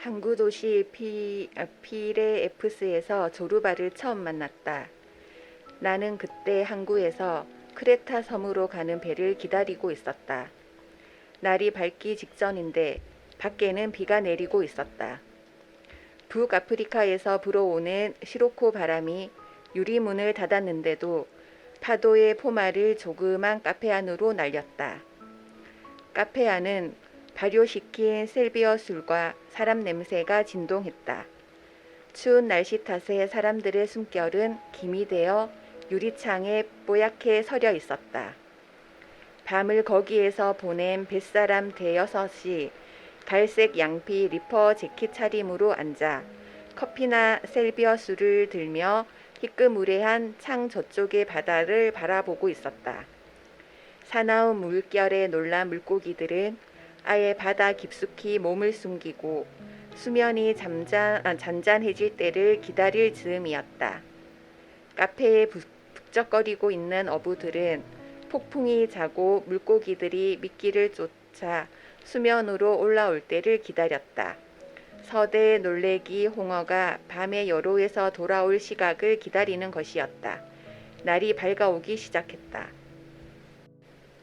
항구 도시 피레에프스에서 조르바를 처음 만났다. 나는 그때 항구에서 크레타 섬으로 가는 배를 기다리고 있었다. 날이 밝기 직전인데 밖에는 비가 내리고 있었다. 북아프리카에서 불어오는 시로코 바람이 유리문을 닫았는데도 파도의 포마를 조그만 카페 안으로 날렸다. 카페 안은 발효시킨 셀비어 술과 사람 냄새가 진동했다. 추운 날씨 탓에 사람들의 숨결은 김이 되어 유리창에 뽀얗게 서려 있었다. 밤을 거기에서 보낸 뱃사람 대여섯이 갈색 양피 리퍼 재킷 차림으로 앉아 커피나 셀비어 술을 들며 희끄무레한 창 저쪽의 바다를 바라보고 있었다. 사나운 물결에 놀란 물고기들은 아예 바다 깊숙이 몸을 숨기고 수면이 잔잔해질 때를 기다릴 즈음이었다. 카페에 북적거리고 있는 어부들은 폭풍이 자고 물고기들이 미끼를 쫓아 수면으로 올라올 때를 기다렸다. 서대 놀래기 홍어가 밤의 여로에서 돌아올 시각을 기다리는 것이었다. 날이 밝아오기 시작했다.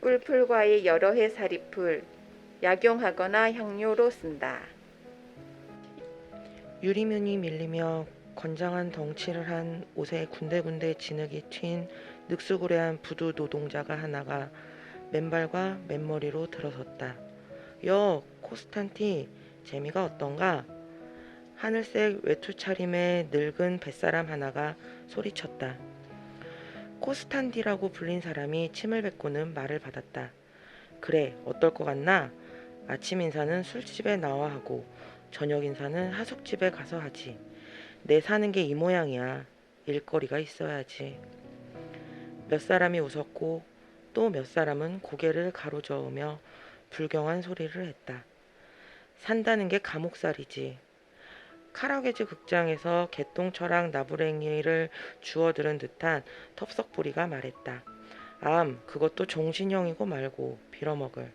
꿀풀과의 여러 해 살이풀, 약용하거나 향료로 쓴다. 유리문이 밀리며 건장한 덩치를 한 옷에 군데군데 진흙이 튄 늑수구레한 부두 노동자가 하나가 맨발과 맨머리로 들어섰다. 여, 코스탄티, 재미가 어떤가? 하늘색 외투 차림의 늙은 뱃사람 하나가 소리쳤다. 코스탄디라고 불린 사람이 침을 뱉고는 말을 받았다. 그래, 어떨 것 같나? 아침 인사는 술집에 나와 하고 저녁 인사는 하숙집에 가서 하지. 내 사는 게 이 모양이야. 일거리가 있어야지. 몇 사람이 웃었고 또 몇 사람은 고개를 가로저으며 불경한 소리를 했다. 산다는 게 감옥살이지. 카라게즈 극장에서 개똥철학 나부랭이를 주워들은 듯한 텁석부리가 말했다. 그것도 종신형이고 말고 빌어먹을.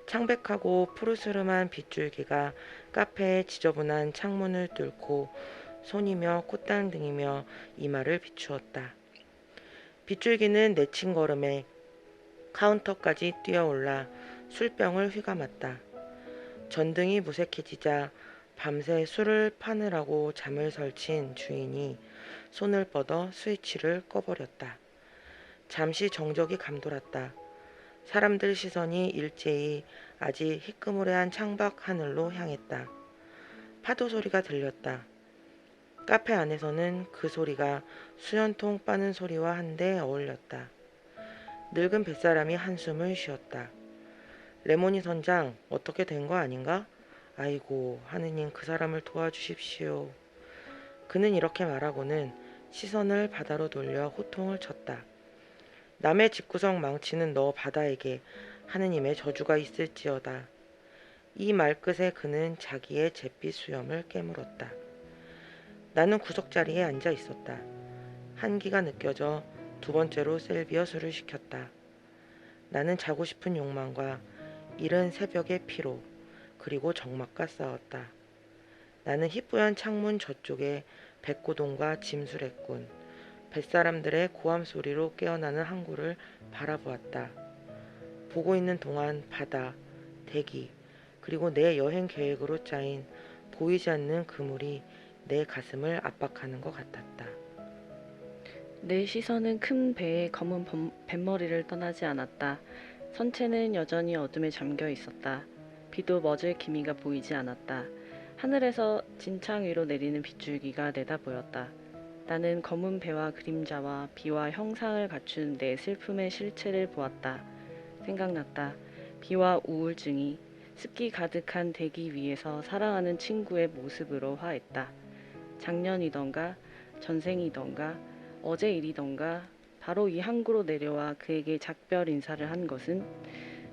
창백하고 푸르스름한 빗줄기가 카페의 지저분한 창문을 뚫고 손이며 콧당등이며 이마를 비추었다. 빗줄기는 내친 걸음에 카운터까지 뛰어올라 술병을 휘감았다. 전등이 무색해지자 밤새 술을 파느라고 잠을 설친 주인이 손을 뻗어 스위치를 꺼버렸다. 잠시 정적이 감돌았다. 사람들 시선이 일제히 아직 희끄무레한 창밖 하늘로 향했다. 파도 소리가 들렸다. 카페 안에서는 그 소리가 수연통 빠는 소리와 한데 어울렸다. 늙은 뱃사람이 한숨을 쉬었다. 레모니 선장, 어떻게 된 거 아닌가? 아이고, 하느님 그 사람을 도와주십시오. 그는 이렇게 말하고는 시선을 바다로 돌려 호통을 쳤다. 남의 집구석 망치는 너 바다에게 하느님의 저주가 있을지어다. 이 말끝에 그는 자기의 잿빛 수염을 깨물었다. 나는 구석자리에 앉아 있었다. 한기가 느껴져 두 번째로 셀비어 술을 시켰다. 나는 자고 싶은 욕망과 이른 새벽의 피로 그리고 적막과 싸웠다. 나는 희뿌연 창문 저쪽에 백고동과 짐수레꾼, 뱃사람들의 고함 소리로 깨어나는 항구를 바라보았다. 보고 있는 동안 바다, 대기, 그리고 내 여행 계획으로 짜인 보이지 않는 그물이 내 가슴을 압박하는 것 같았다. 내 시선은 큰 배의 검은 뱃머리를 떠나지 않았다. 선체는 여전히 어둠에 잠겨 있었다. 비도 멎을 기미가 보이지 않았다. 하늘에서 진창 위로 내리는 빗줄기가 내다 보였다. 나는 검은 배와 그림자와 비와 형상을 갖춘 내 슬픔의 실체를 보았다. 생각났다. 비와 우울증이 습기 가득한 대기 위에서 사랑하는 친구의 모습으로 화했다. 작년이던가 전생이던가 어제 일이던가 바로 이 항구로 내려와 그에게 작별 인사를 한 것은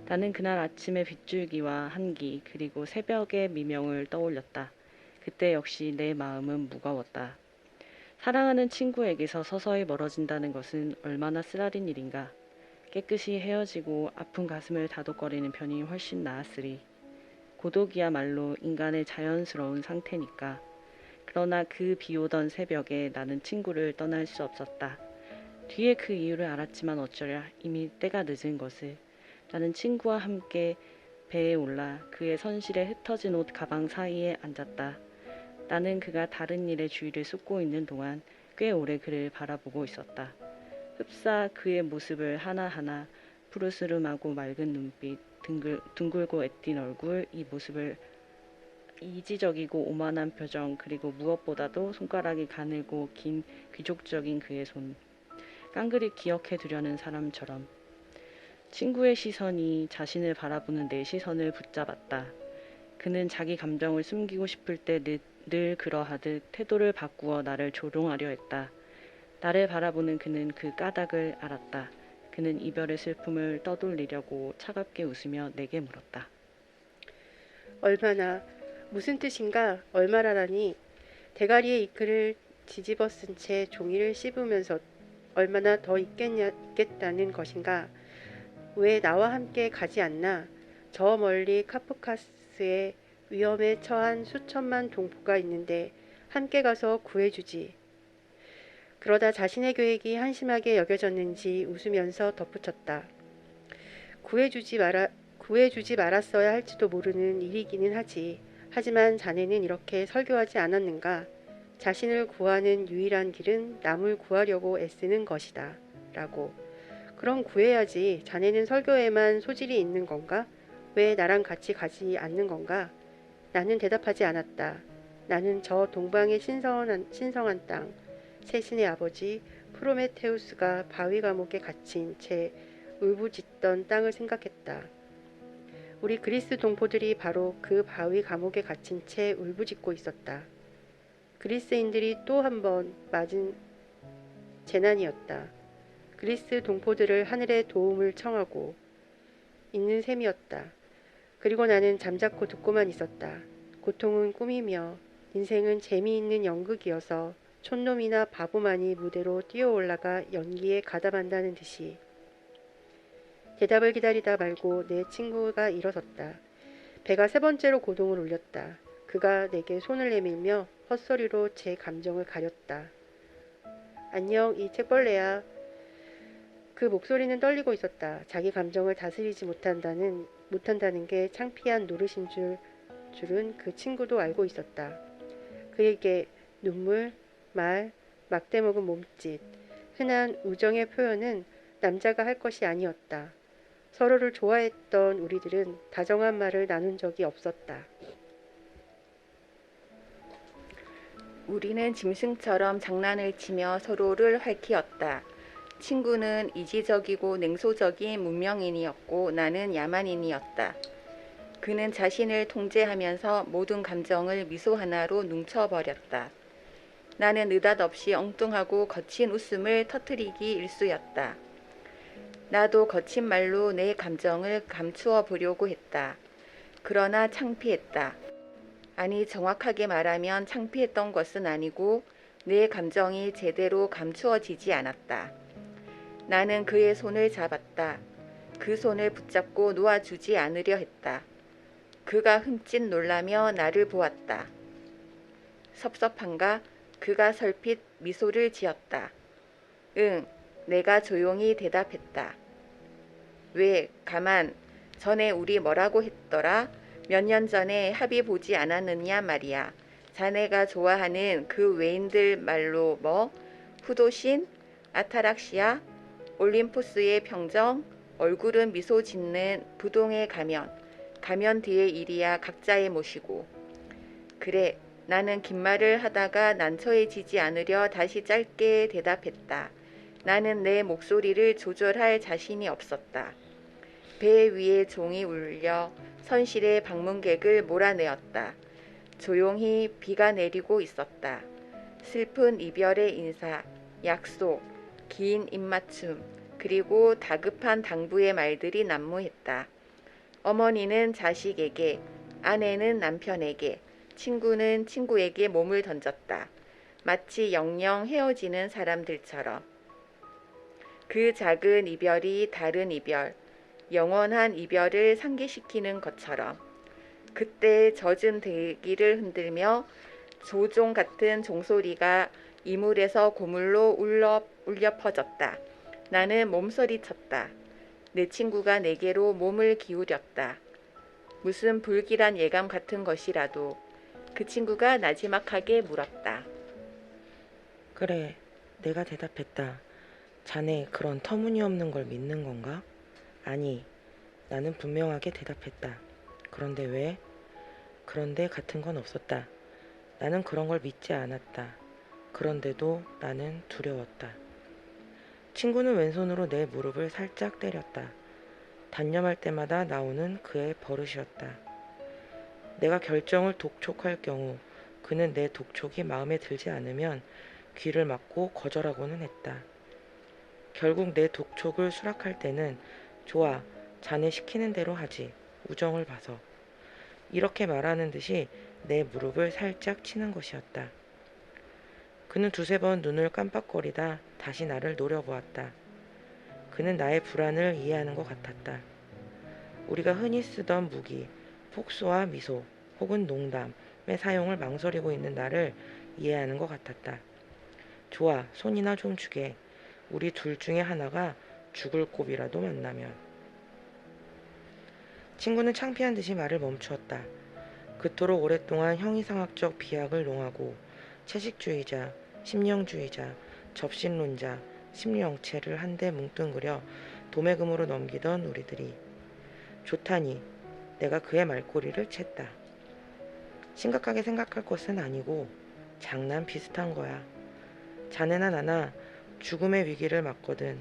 나는 그날 아침의 빗줄기와 한기 그리고 새벽의 미명을 떠올렸다. 그때 역시 내 마음은 무거웠다. 사랑하는 친구에게서 서서히 멀어진다는 것은 얼마나 쓰라린 일인가. 깨끗이 헤어지고 아픈 가슴을 다독거리는 편이 훨씬 나았으리. 고독이야말로 인간의 자연스러운 상태니까. 그러나 그 비오던 새벽에 나는 친구를 떠날 수 없었다. 뒤에 그 이유를 알았지만 어쩌랴 이미 때가 늦은 것을. 나는 친구와 함께 배에 올라 그의 선실에 흩어진 옷 가방 사이에 앉았다. 나는 그가 다른 일에 주의를 쏟고 있는 동안 꽤 오래 그를 바라보고 있었다. 흡사 그의 모습을 하나하나 푸르스름하고 맑은 눈빛, 둥글고 애띤 얼굴, 이 모습을 이지적이고 오만한 표정, 그리고 무엇보다도 손가락이 가늘고 긴 귀족적인 그의 손. 깡그리 기억해 두려는 사람처럼. 친구의 시선이 자신을 바라보는 내 시선을 붙잡았다. 그는 자기 감정을 숨기고 싶을 때 늘 그러하듯 태도를 바꾸어 나를 조롱하려 했다. 나를 바라보는 그는 그 까닭을 알았다. 그는 이별의 슬픔을 떠돌리려고 차갑게 웃으며 내게 물었다. 얼마나, 무슨 뜻인가? 얼마나라니? 대가리에 이끌을 뒤집어 쓴 채 종이를 씹으면서 얼마나 더 있겠다는 것인가? 왜 나와 함께 가지 않나? 저 멀리 카프카스의 위험에 처한 수천만 동포가 있는데 함께 가서 구해주지. 그러다 자신의 계획이 한심하게 여겨졌는지 웃으면서 덧붙였다. 구해주지 말았어야 할지도 모르는 일이기는 하지. 하지만 자네는 이렇게 설교하지 않았는가? 자신을 구하는 유일한 길은 남을 구하려고 애쓰는 것이다. 라고. 그럼 구해야지. 자네는 설교에만 소질이 있는 건가? 왜 나랑 같이 가지 않는 건가? 나는 대답하지 않았다. 나는 저 동방의 신성한 땅, 세신의 아버지 프로메테우스가 바위 감옥에 갇힌 채 울부짖던 땅을 생각했다. 우리 그리스 동포들이 바로 그 바위 감옥에 갇힌 채 울부짖고 있었다. 그리스인들이 또 한 번 맞은 재난이었다. 그리스 동포들을 하늘의 도움을 청하고 있는 셈이었다. 그리고 나는 잠자코 듣고만 있었다. 고통은 꿈이며 인생은 재미있는 연극이어서 촌놈이나 바보만이 무대로 뛰어올라가 연기에 가담한다는 듯이. 대답을 기다리다 말고 내 친구가 일어섰다. 배가 세 번째로 고동을 울렸다. 그가 내게 손을 내밀며 헛소리로 제 감정을 가렸다. 안녕, 이 책벌레야. 그 목소리는 떨리고 있었다. 자기 감정을 다스리지 못한다는 게 창피한 노릇인 줄은 그 친구도 알고 있었다. 그에게 눈물, 말, 막대먹은 몸짓, 흔한 우정의 표현은 남자가 할 것이 아니었다. 서로를 좋아했던 우리들은 다정한 말을 나눈 적이 없었다. 우리는 짐승처럼 장난을 치며 서로를 할퀴었다. 친구는 이지적이고 냉소적인 문명인이었고 나는 야만인이었다. 그는 자신을 통제하면서 모든 감정을 미소 하나로 num쳐버렸다. 나는 느닷없이 엉뚱하고 거친 웃음을 터뜨리기 일쑤였다. 나도 거친 말로 내 감정을 감추어 보려고 했다. 그러나 창피했다. 아니, 정확하게 말하면 창피했던 것은 아니고 내 감정이 제대로 감추어지지 않았다. 나는 그의 손을 잡았다. 그 손을 붙잡고 놓아주지 않으려 했다. 그가 흠칫 놀라며 나를 보았다. 섭섭한가? 그가 설핏 미소를 지었다. 응, 내가 조용히 대답했다. 왜, 가만, 전에 우리 뭐라고 했더라? 몇 년 전에 합의 보지 않았느냐 말이야. 자네가 좋아하는 그 외인들 말로 뭐? 후도신? 아타락시아? 올림푸스의 평정? 얼굴은 미소 짓는 부동의 가면 뒤에 일이야 각자의 몫이고. 그래, 나는 긴 말을 하다가 난처해지지 않으려 다시 짧게 대답했다. 나는 내 목소리를 조절할 자신이 없었다. 배 위에 종이 울려 선실의 방문객을 몰아내었다. 조용히 비가 내리고 있었다. 슬픈 이별의 인사, 약속, 긴 입맞춤, 그리고 다급한 당부의 말들이 난무했다. 어머니는 자식에게, 아내는 남편에게, 친구는 친구에게 몸을 던졌다. 마치 영영 헤어지는 사람들처럼. 그 작은 이별이 다른 이별, 영원한 이별을 상기시키는 것처럼. 그때 젖은 대기를 흔들며 조종 같은 종소리가 이물에서 고물로 울려 퍼졌다. 나는 몸서리쳤다. 내 친구가 내게로 몸을 기울였다. 무슨 불길한 예감 같은 것이라도. 그 친구가 나지막하게 물었다. 그래, 내가 대답했다. 자네 그런 터무니없는 걸 믿는 건가? 아니, 나는 분명하게 대답했다. 그런데 왜? 그런데 같은 건 없었다. 나는 그런 걸 믿지 않았다. 그런데도 나는 두려웠다. 친구는 왼손으로 내 무릎을 살짝 때렸다. 단념할 때마다 나오는 그의 버릇이었다. 내가 결정을 독촉할 경우 그는 내 독촉이 마음에 들지 않으면 귀를 막고 거절하고는 했다. 결국 내 독촉을 수락할 때는 좋아, 자네 시키는 대로 하지. 우정을 봐서. 이렇게 말하는 듯이 내 무릎을 살짝 치는 것이었다. 그는 두세 번 눈을 깜빡거리다 다시 나를 노려보았다. 그는 나의 불안을 이해하는 것 같았다. 우리가 흔히 쓰던 무기, 폭소와 미소 혹은 농담의 사용을 망설이고 있는 나를 이해하는 것 같았다. 좋아, 손이나 좀 주게. 우리 둘 중에 하나가 죽을 곱이라도 만나면. 친구는 창피한 듯이 말을 멈추었다. 그토록 오랫동안 형이상학적 비약을 농하고 채식주의자, 심령주의자, 접신론자, 심리영체를 한데 뭉뚱그려 도매금으로 넘기던 우리들이. 좋다니, 내가 그의 말꼬리를 챘다. 심각하게 생각할 것은 아니고 장난 비슷한 거야. 자네나 나나 죽음의 위기를 맞거든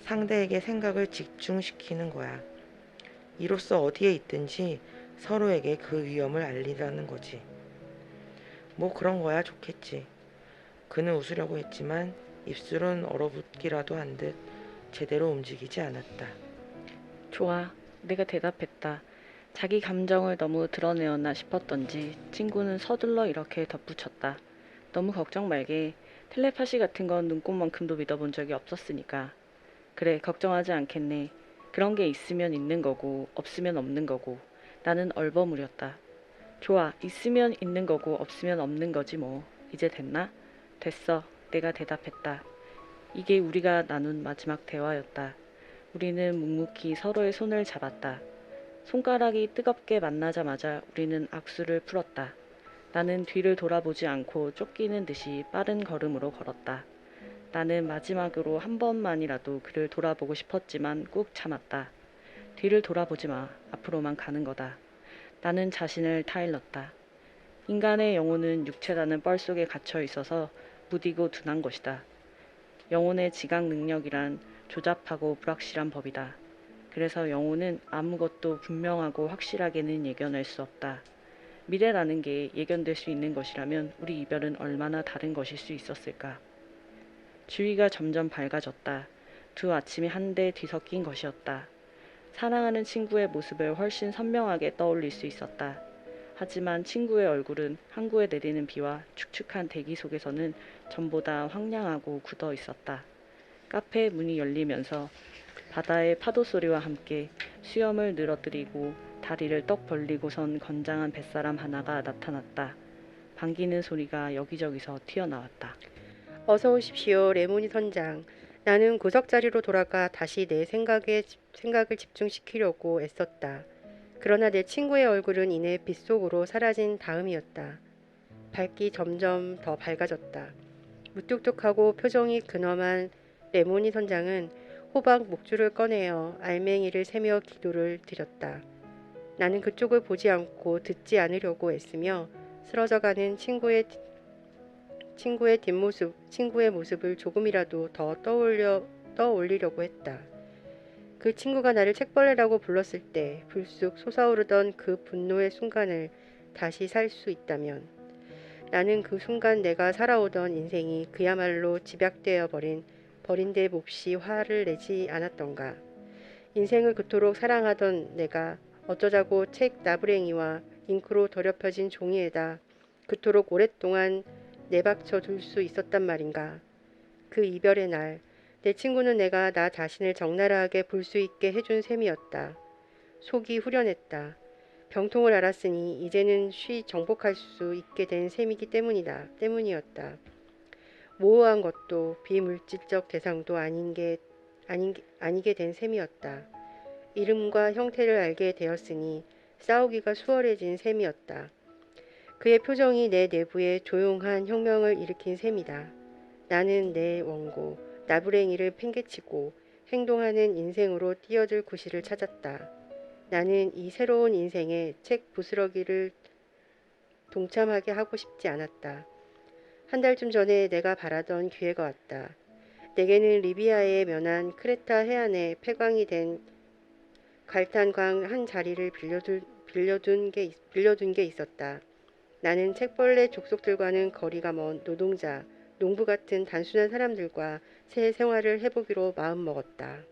상대에게 생각을 집중시키는 거야. 이로써 어디에 있든지 서로에게 그 위험을 알리라는 거지. 뭐 그런 거야 좋겠지. 그는 웃으려고 했지만 입술은 얼어붙기라도 한 듯 제대로 움직이지 않았다. 좋아, 내가 대답했다. 자기 감정을 너무 드러내었나 싶었던지 친구는 서둘러 이렇게 덧붙였다. 너무 걱정 말게. 텔레파시 같은 건 눈꽃만큼도 믿어본 적이 없었으니까. 그래, 걱정하지 않겠네. 그런 게 있으면 있는 거고 없으면 없는 거고. 나는 얼버무렸다. 좋아, 있으면 있는 거고 없으면 없는 거지 뭐. 이제 됐나? 됐어. 내가 대답했다. 이게 우리가 나눈 마지막 대화였다. 우리는 묵묵히 서로의 손을 잡았다. 손가락이 뜨겁게 만나자마자 우리는 악수를 풀었다. 나는 뒤를 돌아보지 않고 쫓기는 듯이 빠른 걸음으로 걸었다. 나는 마지막으로 한 번만이라도 그를 돌아보고 싶었지만 꾹 참았다. 뒤를 돌아보지 마. 앞으로만 가는 거다. 나는 자신을 타일렀다. 인간의 영혼은 육체라는 뻘 속에 갇혀 있어서 무디고 둔한 것이다. 영혼의 지각 능력이란 조잡하고 불확실한 법이다. 그래서 영혼은 아무것도 분명하고 확실하게는 예견할 수 없다. 미래라는 게 예견될 수 있는 것이라면 우리 이별은 얼마나 다른 것일 수 있었을까. 주위가 점점 밝아졌다. 두 아침이 한데 뒤섞인 것이었다. 사랑하는 친구의 모습을 훨씬 선명하게 떠올릴 수 있었다. 하지만 친구의 얼굴은 항구에 내리는 비와 축축한 대기 속에서는 전보다 황량하고 굳어 있었다. 카페 문이 열리면서 바다의 파도 소리와 함께 수염을 늘어뜨리고 다리를 떡 벌리고선 건장한 뱃사람 하나가 나타났다. 반기는 소리가 여기저기서 튀어나왔다. 어서 오십시오, 레모니 선장. 나는 구석자리로 돌아가 다시 내 생각을 집중시키려고 애썼다. 그러나 내 친구의 얼굴은 이내 빛 속으로 사라진 다음이었다. 밝기 점점 더 밝아졌다. 무뚝뚝하고 표정이 근엄한 레모니 선장은 호박 목줄을 꺼내어 알맹이를 세며 기도를 드렸다. 나는 그쪽을 보지 않고 듣지 않으려고 애쓰며 쓰러져가는 친구의 모습을 조금이라도 더 떠올리려고 했다. 그 친구가 나를 책벌레라고 불렀을 때 불쑥 솟아오르던 그 분노의 순간을 다시 살 수 있다면 나는 그 순간 내가 살아오던 인생이 그야말로 집약되어 버린 데 몹시 화를 내지 않았던가. 인생을 그토록 사랑하던 내가 어쩌자고 책 나부랭이와 잉크로 더럽혀진 종이에다 그토록 오랫동안 내박쳐 둘 수 있었단 말인가. 그 이별의 날, 내 친구는 내가 나 자신을 적나라하게 볼 수 있게 해준 셈이었다. 속이 후련했다. 병통을 알았으니 이제는 쉬 정복할 수 있게 된 셈이기 때문이었다. 모호한 것도 비물질적 대상도 아니게 된 셈이었다. 이름과 형태를 알게 되었으니 싸우기가 수월해진 셈이었다. 그의 표정이 내 내부에 조용한 혁명을 일으킨 셈이다. 나는 내 원고, 나부랭이를 팽개치고 행동하는 인생으로 뛰어들 구실을 찾았다. 나는 이 새로운 인생에 책 부스러기를 동참하게 하고 싶지 않았다. 한 달쯤 전에 내가 바라던 기회가 왔다. 내게는 리비아에 면한 크레타 해안에 폐광이 된 갈탄광 한 자리를 빌려둔 게 있었다. 나는 책벌레 족속들과는 거리가 먼 노동자, 농부 같은 단순한 사람들과 새 생활을 해보기로 마음먹었다.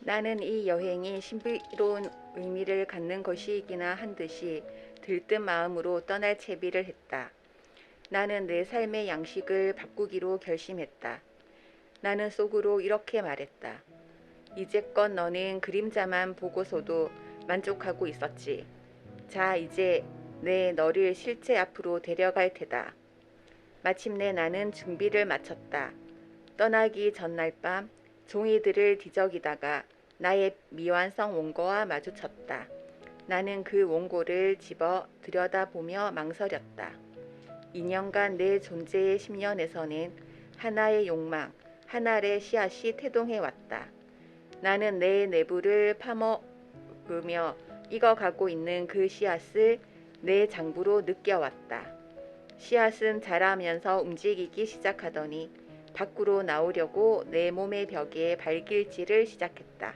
나는 이 여행이 신비로운 의미를 갖는 것이기나 한 듯이 들뜬 마음으로 떠날 채비를 했다. 나는 내 삶의 양식을 바꾸기로 결심했다. 나는 속으로 이렇게 말했다. 이제껏 너는 그림자만 보고서도 만족하고 있었지. 자, 이제 내 너를 실제 앞으로 데려갈 테다. 마침내 나는 준비를 마쳤다. 떠나기 전날 밤 종이들을 뒤적이다가 나의 미완성 원고와 마주쳤다. 나는 그 원고를 집어 들여다보며 망설였다. 2년간 내 존재의 10년에서는 하나의 욕망, 하나의 씨앗이 태동해왔다. 나는 내 내부를 파먹으며 익어가고 있는 그 씨앗을 내 장부로 느껴왔다. 씨앗은 자라면서 움직이기 시작하더니 밖으로 나오려고 내 몸의 벽에 발길질을 시작했다.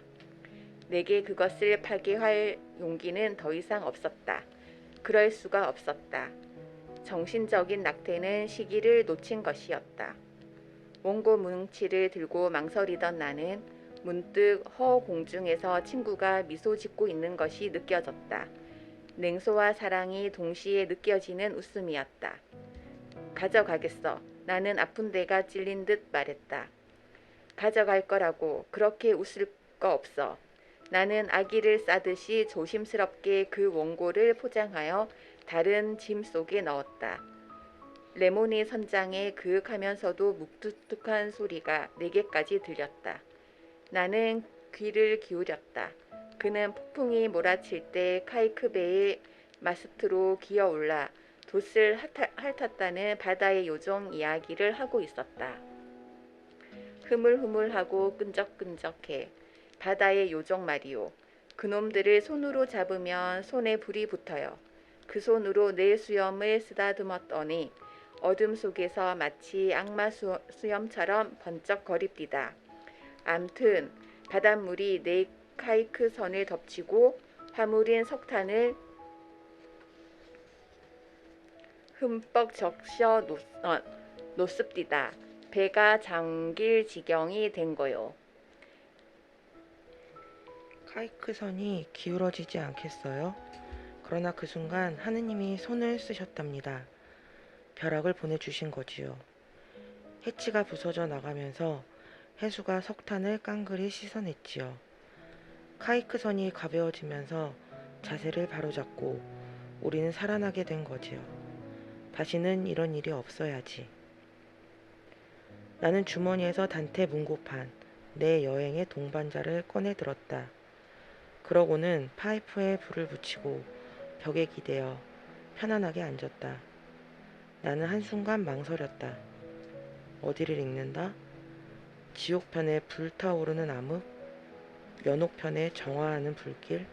내게 그것을 파괴할 용기는 더 이상 없었다. 그럴 수가 없었다. 정신적인 낙태는 시기를 놓친 것이었다. 원고 뭉치를 들고 망설이던 나는 문득 허공중에서 친구가 미소 짓고 있는 것이 느껴졌다. 냉소와 사랑이 동시에 느껴지는 웃음이었다. 가져가겠어. 나는 아픈 데가 찔린 듯 말했다. 가져갈 거라고. 그렇게 웃을 거 없어. 나는 아기를 싸듯이 조심스럽게 그 원고를 포장하여 다른 짐 속에 넣었다. 레모니 선장의 그윽하면서도 묵뚝뚝한 소리가 내게까지 들렸다. 나는 귀를 기울였다. 그는 폭풍이 몰아칠 때 카이크베의 마스트로 기어올라 돛을 핥았다는 바다의 요정 이야기를 하고 있었다. 흐물흐물하고 끈적끈적해. 바다의 요정 말이오. 그놈들을 손으로 잡으면 손에 불이 붙어요. 그 손으로 내 수염을 쓰다듬었더니 어둠 속에서 마치 악마 수염처럼 번쩍거립디다. 암튼 바닷물이 내 카이크 선을 덮치고 화물인 석탄을 흠뻑 적셔 놓습디다. 배가 잠길 지경이 된 거요. 카이크선이 기울어지지 않겠어요? 그러나 그 순간 하느님이 손을 쓰셨답니다. 벼락을 보내주신 거지요. 해치가 부서져 나가면서 해수가 석탄을 깡그리 씻어냈지요. 카이크선이 가벼워지면서 자세를 바로잡고 우리는 살아나게 된 거지요. 다시는 이런 일이 없어야지. 나는 주머니에서 단테 문고판, 내 여행의 동반자를 꺼내 들었다. 그러고는 파이프에 불을 붙이고 벽에 기대어 편안하게 앉았다. 나는 한순간 망설였다. 어디를 읽는다? 지옥편에 불타오르는 암흑? 면옥편에 정화하는 불길?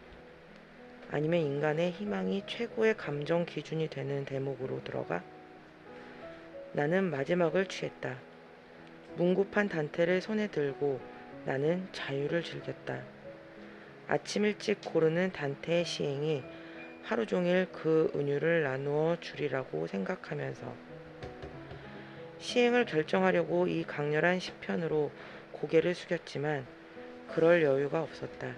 아니면 인간의 희망이 최고의 감정 기준이 되는 대목으로 들어가? 나는 마지막을 취했다. 문고판 단테를 손에 들고 나는 자유를 즐겼다. 아침 일찍 고르는 단테의 시행이 하루 종일 그 은유를 나누어 주리라고 생각하면서 시행을 결정하려고 이 강렬한 시편으로 고개를 숙였지만 그럴 여유가 없었다.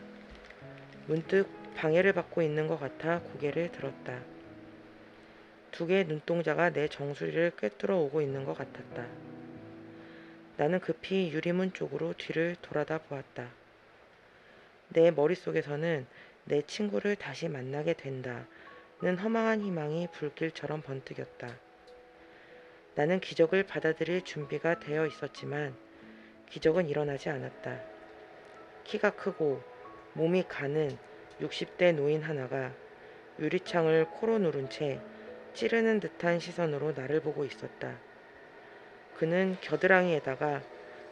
문득 방해를 받고 있는 것 같아 고개를 들었다. 두 개의 눈동자가 내 정수리를 꿰뚫어 오고 있는 것 같았다. 나는 급히 유리문 쪽으로 뒤를 돌아다 보았다. 내 머릿속에서는 내 친구를 다시 만나게 된다는 허망한 희망이 불길처럼 번뜩였다. 나는 기적을 받아들일 준비가 되어 있었지만 기적은 일어나지 않았다. 키가 크고 몸이 가는 60대 노인 하나가 유리창을 코로 누른 채 찌르는 듯한 시선으로 나를 보고 있었다. 그는 겨드랑이에다가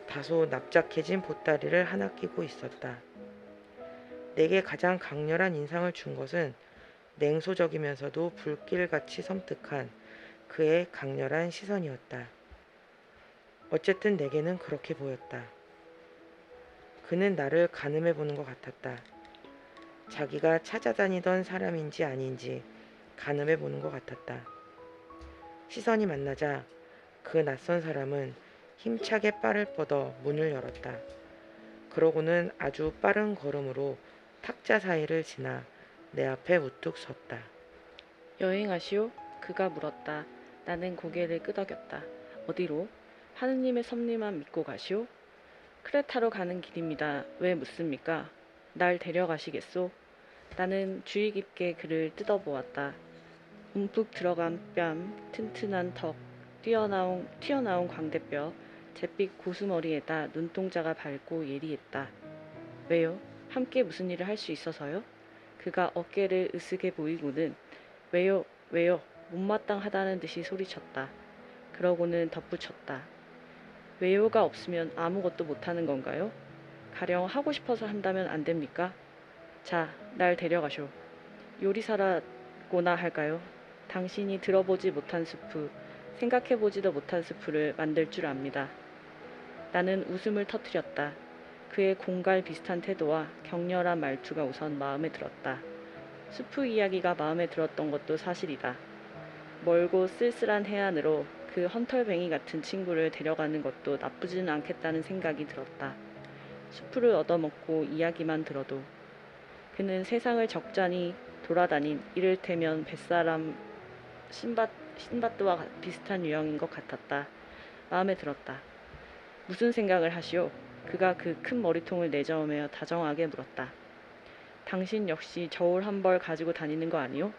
다소 납작해진 보따리를 하나 끼고 있었다. 내게 가장 강렬한 인상을 준 것은 냉소적이면서도 불길같이 섬뜩한 그의 강렬한 시선이었다. 어쨌든 내게는 그렇게 보였다. 그는 나를 가늠해 보는 것 같았다. 자기가 찾아다니던 사람인지 아닌지 가늠해 보는 것 같았다. 시선이 만나자 그 낯선 사람은 힘차게 빨을 뻗어 문을 열었다. 그러고는 아주 빠른 걸음으로 탁자 사이를 지나 내 앞에 우뚝 섰다. 여행하시오? 그가 물었다. 나는 고개를 끄덕였다. 어디로? 하느님의 섭리만 믿고 가시오? 크레타로 가는 길입니다. 왜 묻습니까? 날 데려가시겠소? 나는 주의 깊게 그를 뜯어보았다. 움푹 들어간 뺨, 튼튼한 턱, 튀어나온 광대뼈, 잿빛 고수머리에다 눈동자가 밝고 예리했다. 왜요? 함께 무슨 일을 할 수 있어서요? 그가 어깨를 으스게 보이고는 왜요? 왜요? 못마땅하다는 듯이 소리쳤다. 그러고는 덧붙였다. 왜요가 없으면 아무것도 못하는 건가요? 가령 하고 싶어서 한다면 안 됩니까? 자, 날 데려가쇼. 요리사라고나 할까요? 당신이 들어보지 못한 수프, 생각해보지도 못한 수프를 만들 줄 압니다. 나는 웃음을 터뜨렸다. 그의 공갈 비슷한 태도와 격렬한 말투가 우선 마음에 들었다. 수프 이야기가 마음에 들었던 것도 사실이다. 멀고 쓸쓸한 해안으로 그 헌털뱅이 같은 친구를 데려가는 것도 나쁘지는 않겠다는 생각이 들었다. 수프를 얻어먹고 이야기만 들어도 그는 세상을 적잖이 돌아다닌 이를테면 뱃사람 신밧드와 비슷한 유형인 것 같았다. 마음에 들었다. 무슨 생각을 하시오? 그가 그 큰 머리통을 내저으며 다정하게 물었다. 당신 역시 저울 한 벌 가지고 다니는 거 아니오?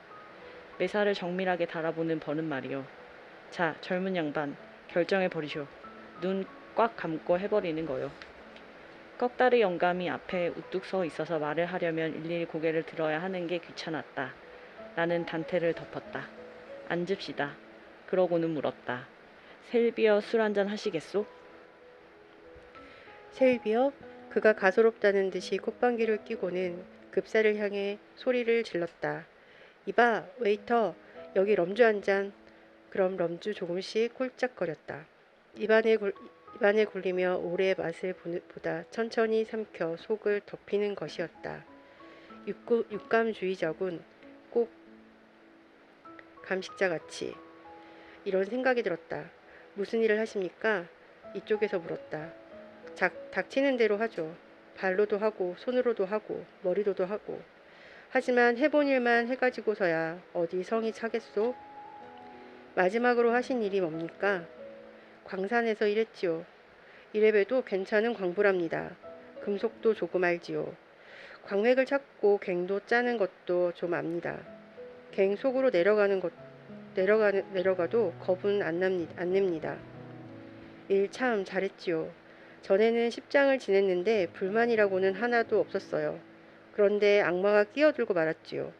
매사를 정밀하게 달아보는 버는 말이오. 자, 젊은 양반, 결정해 버리쇼. 눈 꽉 감고 해버리는 거요. 꺽다리 영감이 앞에 우뚝 서 있어서 말을 하려면 일일이 고개를 들어야 하는 게 귀찮았다. 나는 단테를 덮었다. 앉읍시다. 그러고는 물었다. 셀비어 술 한잔 하시겠소? 셀비어? 그가 가소롭다는 듯이 콧방귀를 뀌고는 급사를 향해 소리를 질렀다. 이봐, 웨이터, 여기 럼주 한 잔. 그럼 럼주 조금씩 홀짝거렸다. 입안에 굴리며 오래 맛을 보다 천천히 삼켜 속을 덮이는 것이었다. 육감주의자군. 꼭 감식자같이. 이런 생각이 들었다. 무슨 일을 하십니까? 이쪽에서 물었다. 닥치는 대로 하죠. 발로도 하고 손으로도 하고 머리로도 하고. 하지만 해본 일만 해가지고서야 어디 성이 차겠소? 마지막으로 하신 일이 뭡니까? 광산에서 일했지요. 이래봬도 괜찮은 광부랍니다. 금속도 조금 알지요. 광맥을 찾고 갱도 짜는 것도 좀 압니다. 갱 속으로 내려가도 겁은 안 냅니다. 일 참 잘했지요. 전에는 십장을 지냈는데 불만이라고는 하나도 없었어요. 그런데 악마가 끼어들고 말았지요.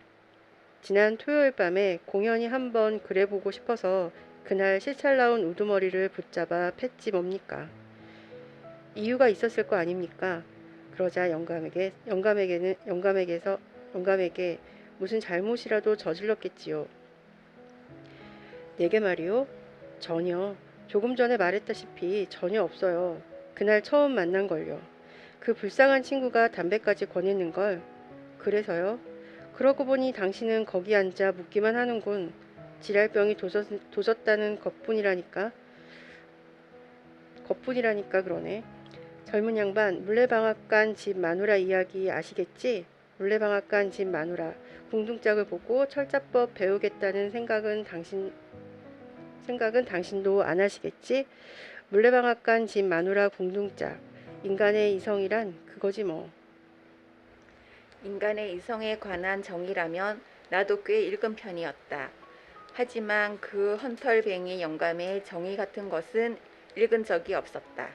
지난 토요일 밤에 공연히 한번 그래보고 싶어서 그날 실찰 나온 우두머리를 붙잡아 팼지 뭡니까? 이유가 있었을 거 아닙니까? 그러자 영감에게 무슨 잘못이라도 저질렀겠지요. 내게 말이요? 전혀. 조금 전에 말했다시피 전혀 없어요. 그날 처음 만난걸요. 그 불쌍한 친구가 담배까지 권했는걸. 그래서요? 그러고 보니 당신은 거기 앉아 묻기만 하는군. 지랄병이 도졌다는 것뿐이라니까 그러네. 젊은 양반, 물레방앗간 집 마누라 이야기 아시겠지? 물레방앗간 집 마누라. 궁둥짝을 보고 철자법 배우겠다는 생각은 당신도 안 하시겠지? 물레방앗간 집 마누라 궁둥짝. 인간의 이성이란 그거지 뭐. 인간의 이성에 관한 정의라면 나도 꽤 읽은 편이었다. 하지만 그 헌털뱅이 영감의 정의 같은 것은 읽은 적이 없었다.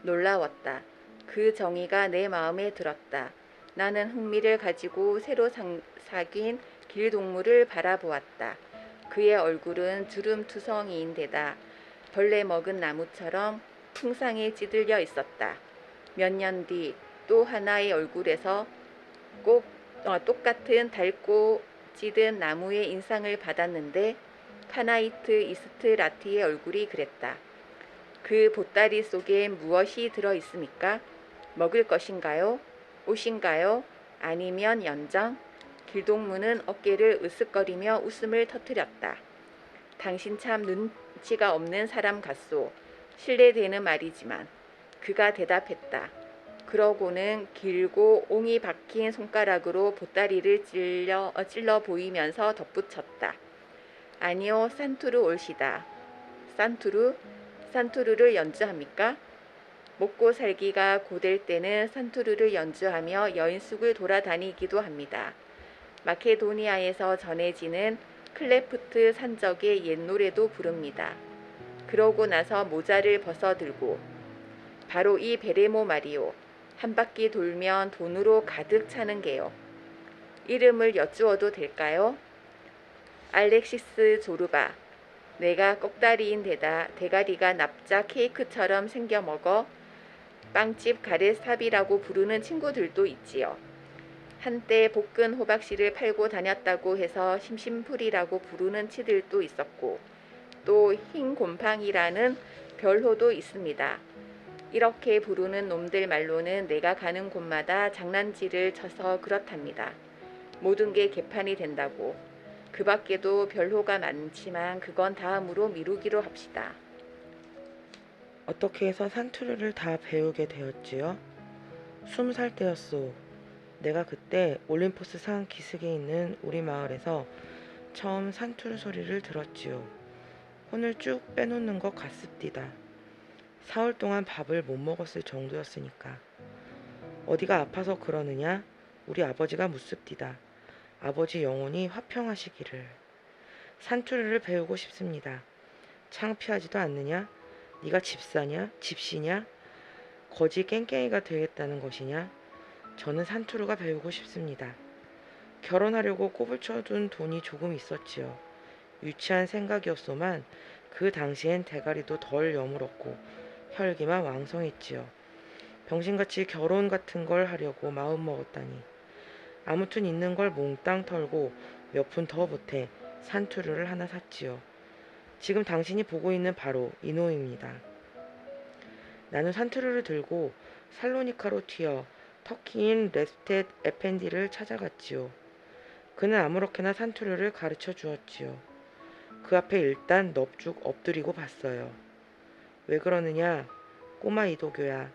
놀라웠다. 그 정의가 내 마음에 들었다. 나는 흥미를 가지고 새로 사귄 길동무를 바라보았다. 그의 얼굴은 주름투성이인데다 벌레 먹은 나무처럼 풍상에 찌들려 있었다. 몇 년 뒤 또 하나의 얼굴에서 꼭 똑같은 닳고 찌든 나무의 인상을 받았는데 카나이트 이스트라티의 얼굴이 그랬다. 그 보따리 속에 무엇이 들어 있습니까? 먹을 것인가요? 옷인가요? 아니면 연장? 길동무는 어깨를 으쓱거리며 웃음을 터뜨렸다. 당신 참 눈치가 없는 사람 같소. 실례되는 말이지만. 그가 대답했다. 그러고는 길고 옹이 박힌 손가락으로 보따리를 찔러 보이면서 덧붙였다. 아니요, 산투르 올시다. 산투르? 산투르를 연주합니까? 먹고 살기가 고될 때는 산투르를 연주하며 여인숙을 돌아다니기도 합니다. 마케도니아에서 전해지는 클레프트 산적의 옛 노래도 부릅니다. 그러고 나서 모자를 벗어들고 바로 이 베레모 말이요. 한 바퀴 돌면 돈으로 가득 차는 게요. 이름을 여쭈어도 될까요? 알렉시스 조르바. 내가 꺽다리인 데다 대가리가 납작 케이크처럼 생겨 먹어 빵집 가레스탑이라고 부르는 친구들도 있지요. 한때 볶은 호박씨를 팔고 다녔다고 해서 심심풀이라고 부르는 치들도 있었고 또 흰 곰팡이라는 별호도 있습니다. 이렇게 부르는 놈들 말로는 내가 가는 곳마다 장난질을 쳐서 그렇답니다. 모든 게 개판이 된다고. 그 밖에도 별호가 많지만 그건 다음으로 미루기로 합시다. 어떻게 해서 산투르를 다 배우게 되었지요? 20살 때였소. 내가 그때 올림포스 산 기슭에 있는 우리 마을에서 처음 산투르 소리를 들었지요. 혼을 쭉 빼놓는 것 같습디다. 사흘 동안 밥을 못 먹었을 정도였으니까. 어디가 아파서 그러느냐? 우리 아버지가 묻습디다. 아버지 영혼이 화평하시기를. 산투르를 배우고 싶습니다. 창피하지도 않느냐? 네가 집사냐? 집시냐? 거지 깽깽이가 되겠다는 것이냐? 저는 산투르가 배우고 싶습니다. 결혼하려고 꼽을 쳐둔 돈이 조금 있었지요. 유치한 생각이었소만 그 당시엔 대가리도 덜 여물었고 혈기만 왕성했지요. 병신같이 결혼 같은 걸 하려고 마음먹었다니. 아무튼 있는 걸 몽땅 털고 몇 푼 더 보태 산투르를 하나 샀지요. 지금 당신이 보고 있는 바로 이놈입니다. 나는 산투르를 들고 살로니카로 튀어 터키인 레스텟 에펜디를 찾아갔지요. 그는 아무렇게나 산투르를 가르쳐 주었지요. 그 앞에 일단 넙죽 엎드리고 봤어요. 왜 그러느냐? 꼬마 이도교야.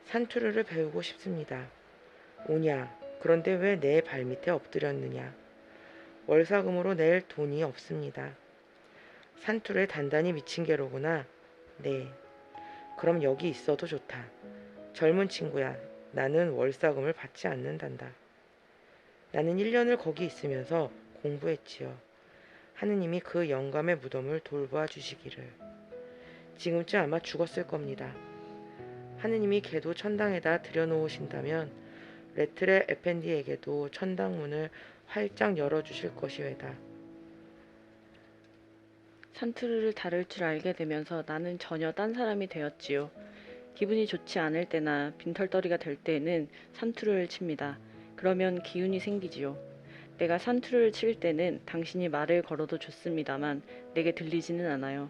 산투르를 배우고 싶습니다. 오냐? 그런데 왜 내 발밑에 엎드렸느냐? 월사금으로 낼 돈이 없습니다. 산투르에 단단히 미친 게로구나. 네. 그럼 여기 있어도 좋다. 젊은 친구야. 나는 월사금을 받지 않는단다. 나는 1년을 거기 있으면서 공부했지요. 하느님이 그 영감의 무덤을 돌봐 주시기를. 지금쯤 아마 죽었을 겁니다. 하느님이 걔도 천당에다 들여놓으신다면 레트레 에펜디에게도 천당문을 활짝 열어주실 것이외다. 산투르를 다룰 줄 알게 되면서 나는 전혀 딴 사람이 되었지요. 기분이 좋지 않을 때나 빈털터리가 될 때에는 산투르를 칩니다. 그러면 기운이 생기지요. 내가 산투르를 칠 때는 당신이 말을 걸어도 좋습니다만 내게 들리지는 않아요.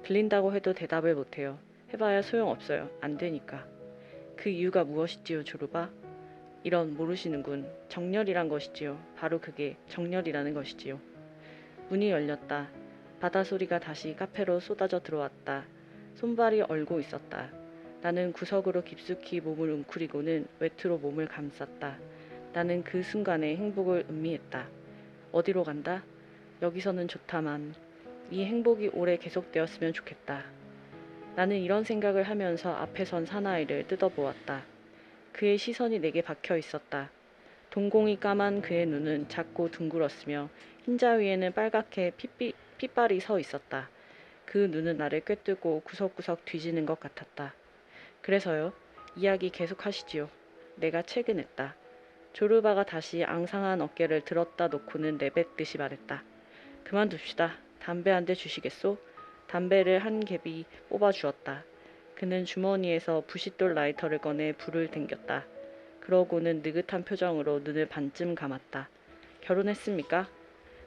들린다고 해도 대답을 못해요. 해봐야 소용없어요. 안 되니까. 그 이유가 무엇이지요, 조르바? 이런 모르시는군. 정열이란 것이지요. 바로 그게 정열이라는 것이지요. 문이 열렸다. 바다 소리가 다시 카페로 쏟아져 들어왔다. 손발이 얼고 있었다. 나는 구석으로 깊숙이 몸을 웅크리고는 외투로 몸을 감쌌다. 나는 그 순간에 행복을 음미했다. 어디로 간다? 여기서는 좋다만 이 행복이 오래 계속되었으면 좋겠다. 나는 이런 생각을 하면서 앞에 선 사나이를 뜯어보았다. 그의 시선이 내게 박혀 있었다. 동공이 까만 그의 눈은 작고 둥글었으며 흰자 위에는 빨갛게 핏발이 서 있었다. 그 눈은 나를 꿰뚫고 구석구석 뒤지는 것 같았다. 그래서요. 이야기 계속하시지요. 내가 채근했다. 조르바가 다시 앙상한 어깨를 들었다 놓고는 내뱉듯이 말했다. 그만둡시다. 담배 한 대 주시겠소? 담배를 한 갭이 뽑아주었다. 그는 주머니에서 부싯돌 라이터를 꺼내 불을 댕겼다. 그러고는 느긋한 표정으로 눈을 반쯤 감았다. 결혼했습니까?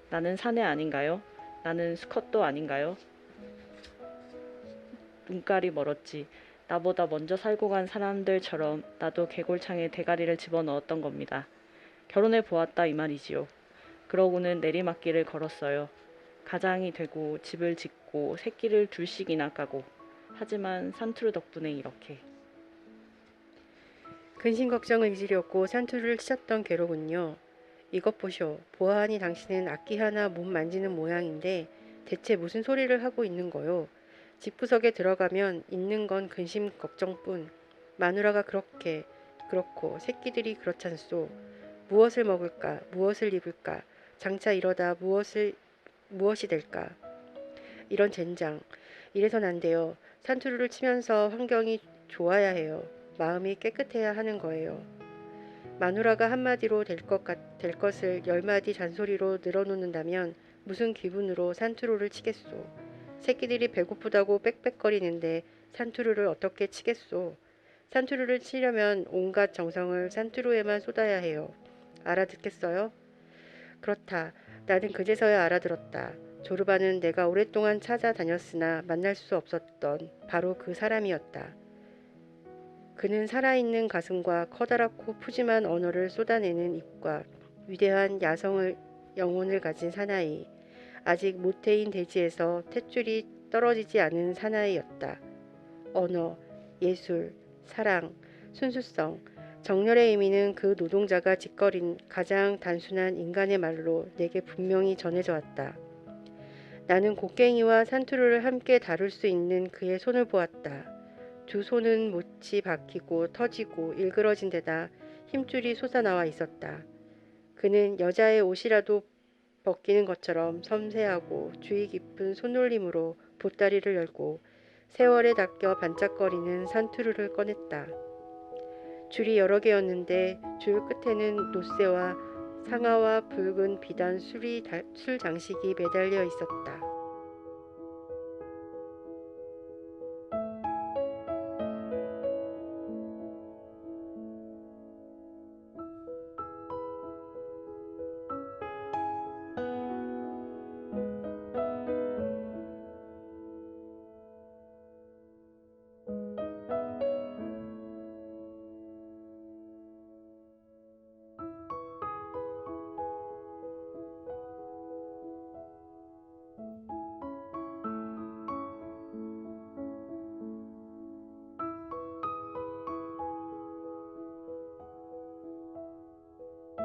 나는 사내 아닌가요? 나는 수컷도 아닌가요? 눈깔이 멀었지. 나보다 먼저 살고 간 사람들처럼 나도 개골창에 대가리를 집어넣었던 겁니다. 결혼해 보았다 이 말이지요. 그러고는 내리막길을 걸었어요. 가장이 되고 집을 짓고 새끼를 둘씩이나 까고. 하지만 산투르 덕분에 이렇게. 근심 걱정을 잊으려고 산투를 치셨던 괴로군요. 이것 보쇼. 보아하니 당신은 악기 하나 못 만지는 모양인데 대체 무슨 소리를 하고 있는 거요? 집구석에 들어가면 있는 건 근심 걱정뿐. 마누라가 그렇고 새끼들이 그렇잖소. 무엇을 먹을까? 무엇을 입을까? 장차 이러다 무엇이 될까? 이런 젠장. 이래선 안 돼요. 산투르를 치면서 환경이 좋아야 해요. 마음이 깨끗해야 하는 거예요. 마누라가 한마디로 될 것을 10마디 잔소리로 늘어놓는다면 무슨 기분으로 산투르를 치겠소. 새끼들이 배고프다고 빽빽거리는데 산투르를 어떻게 치겠소. 산투르를 치려면 온갖 정성을 산투르에만 쏟아야 해요. 알아듣겠어요? 그렇다. 나는 그제서야 알아들었다. 조르바는 내가 오랫동안 찾아다녔으나 만날 수 없었던 바로 그 사람이었다. 그는 살아있는 가슴과 커다랗고 푸짐한 언어를 쏟아내는 입과 위대한 영혼을 가진 사나이. 아직 모태인 대지에서 탯줄이 떨어지지 않은 사나이였다. 언어, 예술, 사랑, 순수성, 정열의 의미는 그 노동자가 짓거린 가장 단순한 인간의 말로 내게 분명히 전해져 왔다. 나는 곡괭이와 산투르를 함께 다룰 수 있는 그의 손을 보았다. 두 손은 못이 박히고 터지고 일그러진 데다 힘줄이 솟아나와 있었다. 그는 여자의 옷이라도 벗기는 것처럼 섬세하고 주의 깊은 손놀림으로 보따리를 열고 세월에 닦여 반짝거리는 산투르를 꺼냈다. 줄이 여러 개였는데 줄 끝에는 노쇠와 상아와 붉은 비단 술 장식이 매달려 있었다.